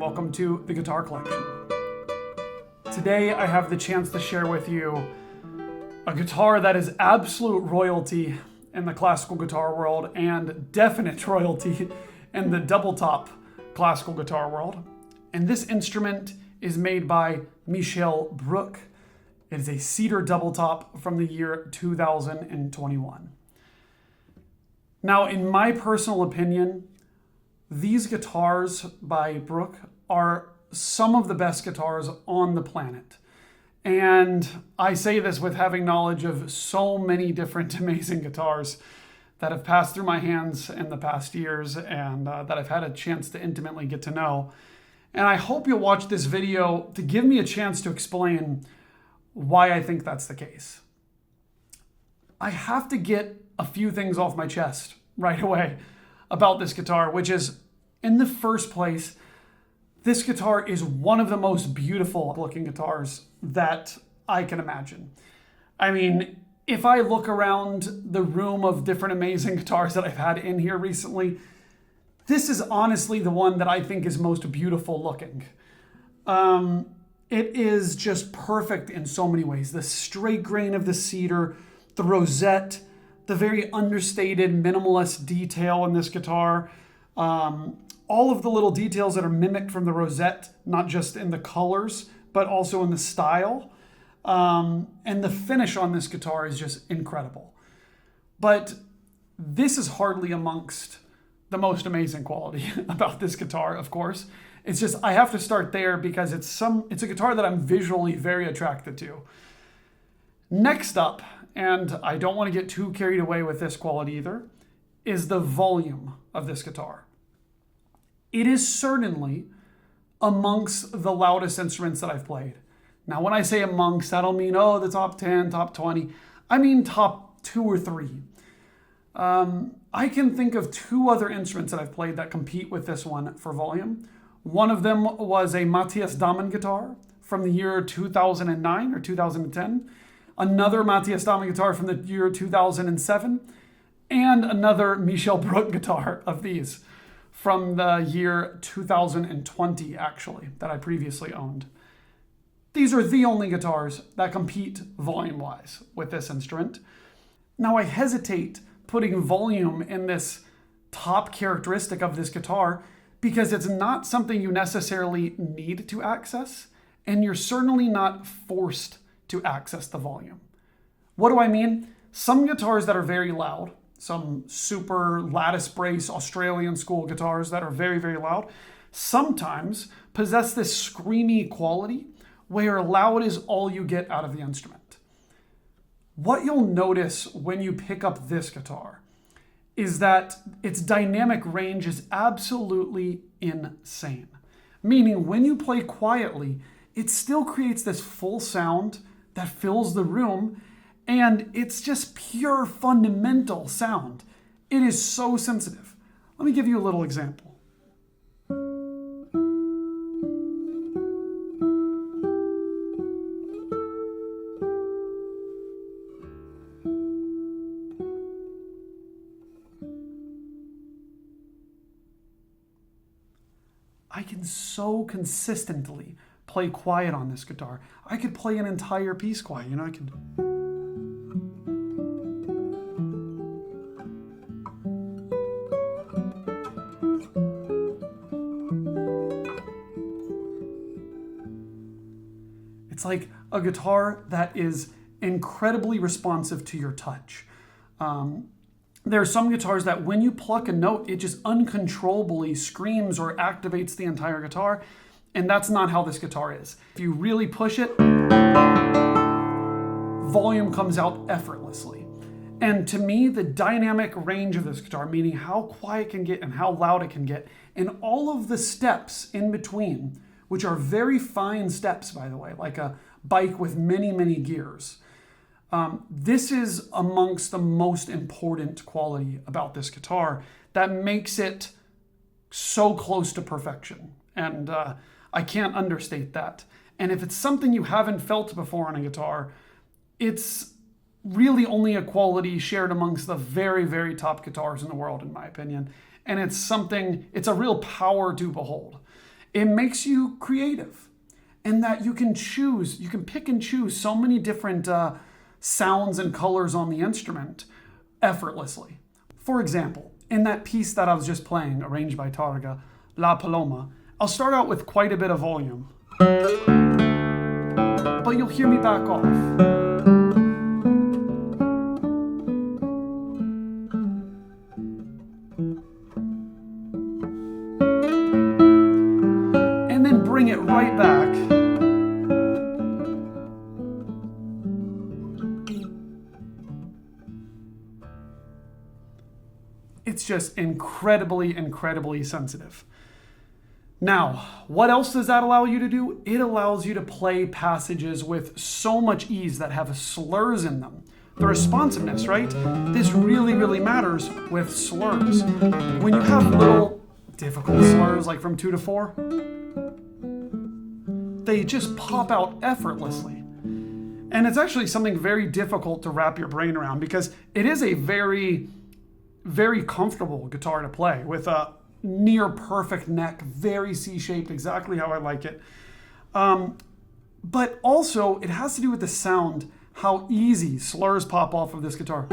Welcome to the Guitar Collection. Today I have the chance to share with you a guitar that is absolute royalty in the classical guitar world and definite royalty in the doubletop classical guitar world. And this instrument is made by Michel Brück. It is a Cedar Doubletop from the year 2021. Now, in my personal opinion, these guitars by Brück are some of the best guitars on the planet. And I say this with having knowledge of so many different amazing guitars that have passed through my hands in the past years and that I've had a chance to intimately get to know. And I hope you'll watch this video to give me a chance to explain why I think that's the case. I have to get a few things off my chest right away about this guitar, which is, in the first place, this guitar is one of the most beautiful looking guitars that I can imagine. I mean, if I look around the room of different amazing guitars that I've had in here recently, this is honestly the one that I think is most beautiful looking. It is just perfect in so many ways. The straight grain of the cedar, the rosette, the very understated minimalist detail in this guitar, all of the little details that are mimicked from the rosette, not just in the colors, but also in the style. And the finish on this guitar is just incredible. But this is hardly amongst the most amazing quality about this guitar, of course. It's just, I have to start there because it's a guitar that I'm visually very attracted to. Next up, and I don't want to get too carried away with this quality either, is the volume of this guitar. It is certainly amongst the loudest instruments that I've played. Now, when I say amongst, I don't mean, the top 10, top 20. I mean top 2 or 3. I can think of 2 other instruments that I've played that compete with this one for volume. One of them was a Matthias Dahmen guitar from the year 2009 or 2010. Another Matthias Dahmen guitar from the year 2007. And another Michel Brück guitar of these from the year 2020, actually, that I previously owned. These are the only guitars that compete volume-wise with this instrument. Now, I hesitate putting volume in this top characteristic of this guitar because it's not something you necessarily need to access, and you're certainly not forced to access the volume. What do I mean? Some guitars that are very loud, some super lattice brace Australian school guitars that are very, very loud, sometimes possess this screamy quality where loud is all you get out of the instrument. What you'll notice when you pick up this guitar is that its dynamic range is absolutely insane. Meaning when you play quietly, it still creates this full sound that fills the room, and it's just pure fundamental sound. It is so sensitive. Let me give you a little example. I can so consistently play quiet on this guitar. I could play an entire piece quiet, I could. It's like a guitar that is incredibly responsive to your touch. There are some guitars that when you pluck a note, it just uncontrollably screams or activates the entire guitar. And that's not how this guitar is. If you really push it, volume comes out effortlessly. And to me, the dynamic range of this guitar, meaning how quiet it can get and how loud it can get, and all of the steps in between, which are very fine steps, by the way, like a bike with many, many gears. This is amongst the most important quality about this guitar that makes it so close to perfection. And I can't understate that. And if it's something you haven't felt before on a guitar, it's really only a quality shared amongst the very, very top guitars in the world, in my opinion. And it's a real power to behold. It makes you creative, and that you can pick and choose so many different sounds and colors on the instrument effortlessly. For example, in that piece that I was just playing, arranged by Tarrega, La Paloma, I'll start out with quite a bit of volume, but you'll hear me back off. And then bring it right back. It's just incredibly, incredibly sensitive. Now, what else does that allow you to do? It allows you to play passages with so much ease that have slurs in them. The responsiveness, right? This really, really matters with slurs. When you have little difficult slurs, like from 2 to 4, they just pop out effortlessly. And it's actually something very difficult to wrap your brain around, because it is a very, very comfortable guitar to play with a near perfect neck, very C-shaped, exactly how I like it. But also it has to do with the sound, how easy slurs pop off of this guitar.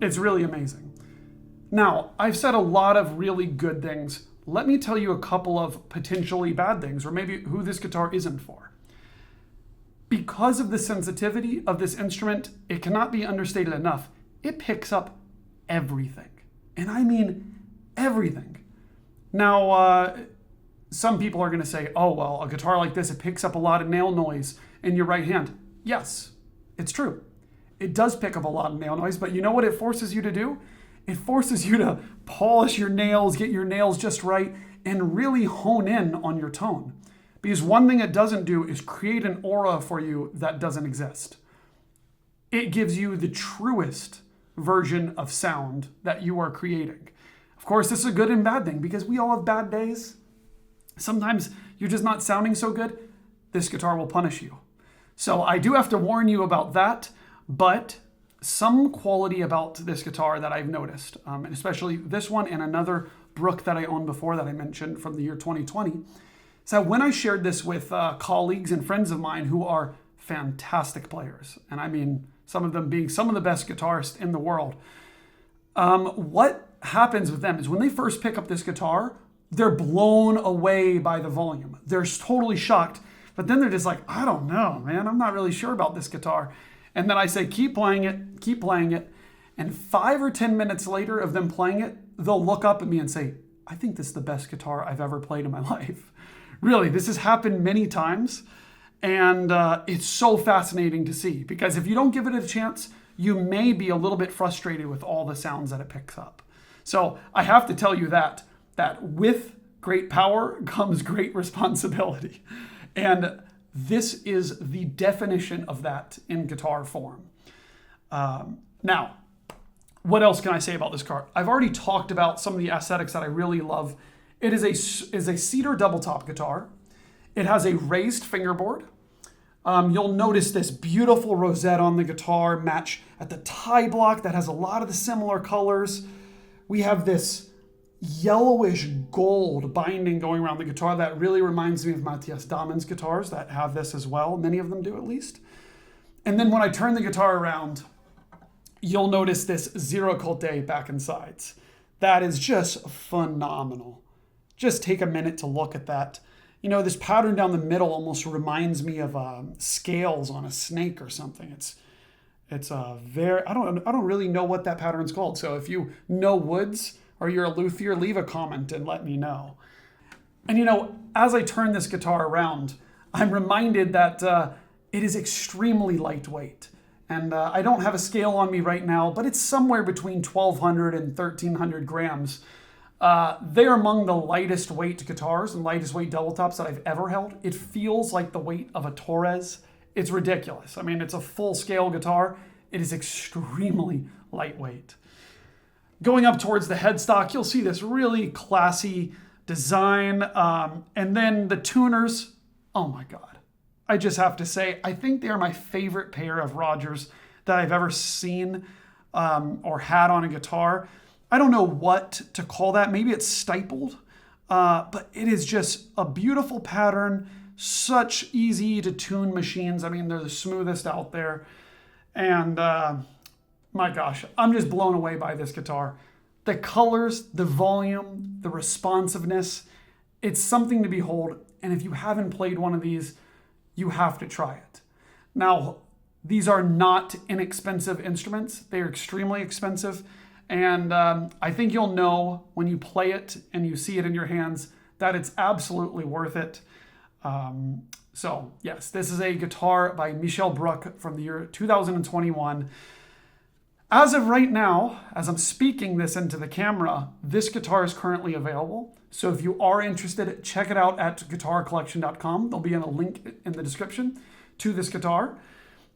It's really amazing. Now, I've said a lot of really good things. Let me tell you a couple of potentially bad things, or maybe who this guitar isn't for. Because of the sensitivity of this instrument, it cannot be understated enough. It picks up everything. And I mean everything. Now, some people are going to say, oh, well, a guitar like this, it picks up a lot of nail noise in your right hand. Yes, it's true. It does pick up a lot of nail noise, but you know what it forces you to do? It forces you to polish your nails, get your nails just right, and really hone in on your tone. Because one thing it doesn't do is create an aura for you that doesn't exist. It gives you the truest version of sound that you are creating. Of course, this is a good and bad thing, because we all have bad days. Sometimes you're just not sounding so good. This guitar will punish you. So I do have to warn you about that, but some quality about this guitar that I've noticed, and especially this one and another Brück that I owned before that I mentioned from the year 2020, is that when I shared this with colleagues and friends of mine who are fantastic players, and I mean some of them being some of the best guitarists in the world, what happens with them is when they first pick up this guitar, they're blown away by the volume. They're totally shocked, but then they're just like, I don't know, man, I'm not really sure about this guitar. And then I say, keep playing it, keep playing it. And 5 or 10 minutes later of them playing it, they'll look up at me and say, I think this is the best guitar I've ever played in my life. Really, this has happened many times. And it's so fascinating to see, because if you don't give it a chance, you may be a little bit frustrated with all the sounds that it picks up. So I have to tell you that with great power comes great responsibility. And this is the definition of that in guitar form. Now, what else can I say about this guitar? I've already talked about some of the aesthetics that I really love. It is a Cedar Doubletop guitar. It has a raised fingerboard. You'll notice this beautiful rosette on the guitar match at the tie block that has a lot of the similar colors. We have this yellowish gold binding going around the guitar that really reminds me of Matthias Damen's guitars that have this as well. Many of them do, at least. And then when I turn the guitar around, you'll notice this zero colte back and sides. That is just phenomenal. Just take a minute to look at that. You know, this pattern down the middle almost reminds me of scales on a snake or something. It's a very, I don't really know what that pattern's called. So if you know woods or you're a luthier, leave a comment and let me know. And you know, as I turn this guitar around, I'm reminded that it is extremely lightweight. And I don't have a scale on me right now, but it's somewhere between 1,200 and 1,300 grams. They're among the lightest weight guitars and lightest weight double tops that I've ever held. It feels like the weight of a Torres. It's ridiculous. I mean, it's a full scale guitar. It is extremely lightweight. Going up towards the headstock, you'll see this really classy design. And then the tuners, oh my God. I just have to say, I think they are my favorite pair of Rogers that I've ever seen or had on a guitar. I don't know what to call that. Maybe it's stippled, but it is just a beautiful pattern. Such easy to tune machines. I mean, they're the smoothest out there. And my gosh, I'm just blown away by this guitar. The colors, the volume, the responsiveness, it's something to behold. And if you haven't played one of these, you have to try it. Now, these are not inexpensive instruments. They are extremely expensive. And I think you'll know when you play it and you see it in your hands that it's absolutely worth it. So yes, this is a guitar by Michel Brück from the year 2021. As of right now, as I'm speaking this into the camera, this guitar is currently available. So if you are interested, check it out at guitarcollection.com. There'll be a link in the description to this guitar.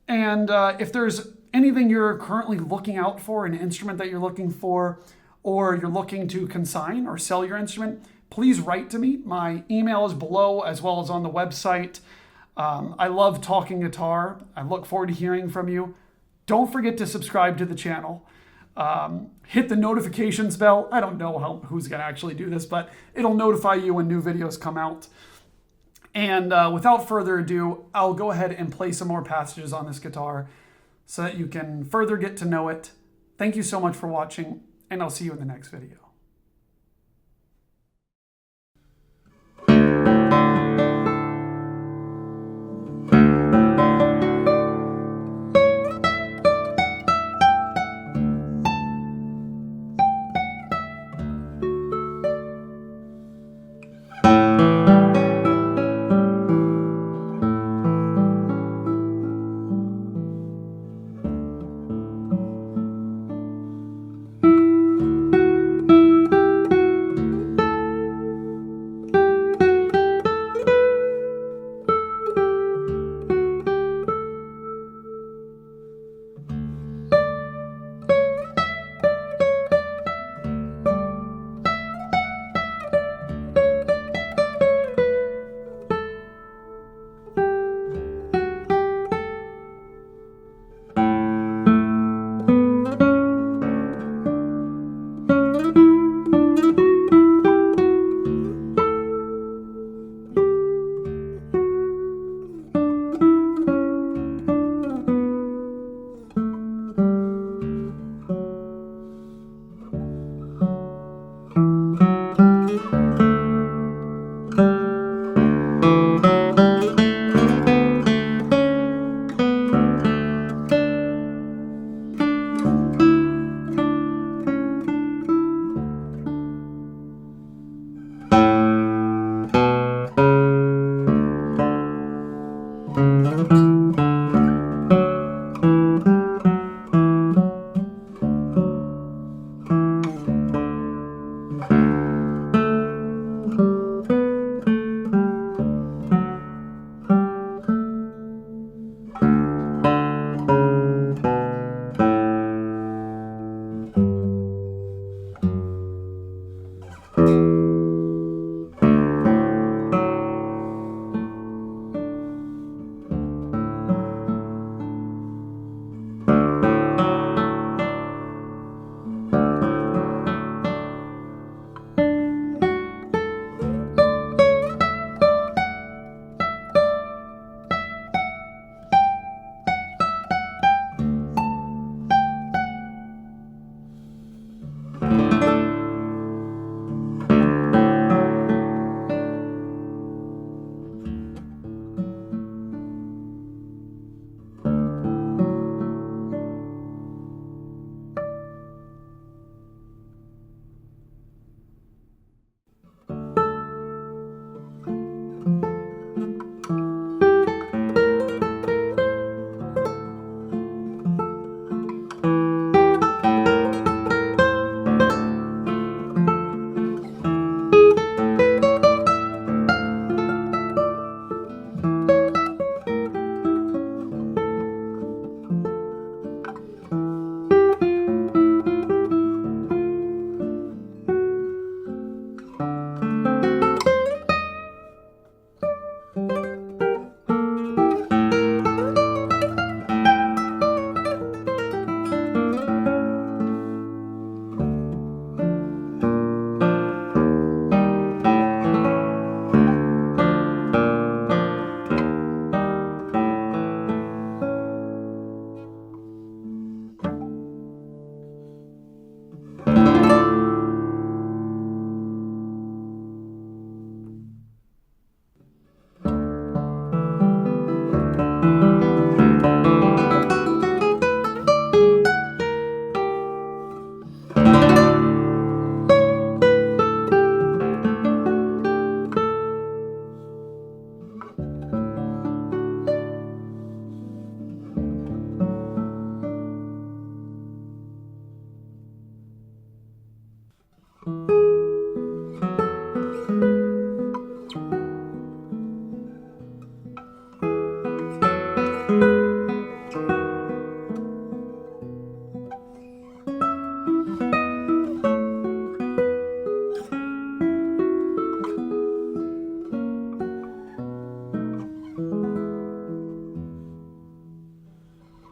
And if there's anything you're currently looking out for, an instrument that you're looking for, or you're looking to consign or sell your instrument, please write to me. My email is below as well as on the website. I love talking guitar. I look forward to hearing from you. Don't forget to subscribe to the channel. Hit the notifications bell. I don't know who's going to actually do this, but it'll notify you when new videos come out. And without further ado, I'll go ahead and play some more passages on this guitar so that you can further get to know it. Thank you so much for watching, and I'll see you in the next video.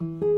you.